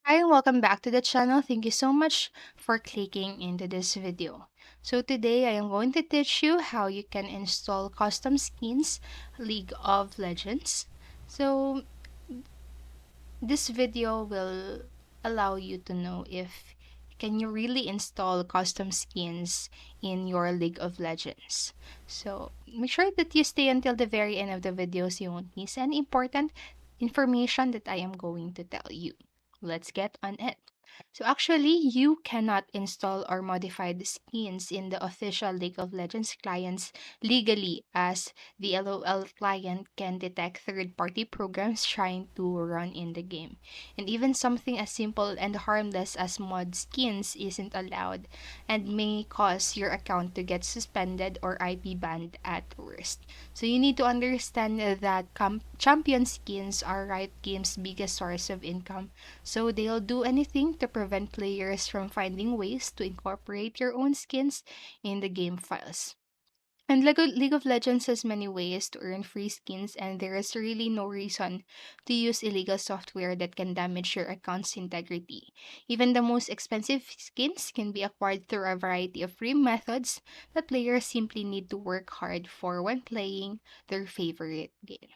Hi and welcome back to the channel. Thank you so much for clicking into this video. So today I am going to teach you how you can install custom skins League of Legends. So this video will allow you to know if can you really install custom skins in your League of Legends. So make sure that you stay until the very end of the video so you won't miss any important information that I am going to tell you. Let's get on it. So actually, you cannot install or modify the skins in the official League of Legends clients legally, as the LOL client can detect third-party programs trying to run in the game. And even something as simple and harmless as mod skins isn't allowed and may cause your account to get suspended or IP banned at worst. So you need to understand that champion skins are Riot Games' biggest source of income, so they'll do anything to prevent players from finding ways to incorporate your own skins in the game files. And League of Legends has many ways to earn free skins, and there is really no reason to use illegal software that can damage your account's integrity. Even the most expensive skins can be acquired through a variety of free methods that players simply need to work hard for when playing their favorite game.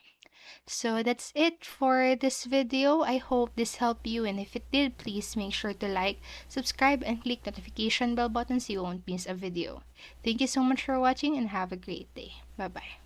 So that's it for this video. I hope this helped you, and if it did, please make sure to like, subscribe, and click notification bell button so you won't miss a video. Thank you so much for watching and have a great day. Bye bye.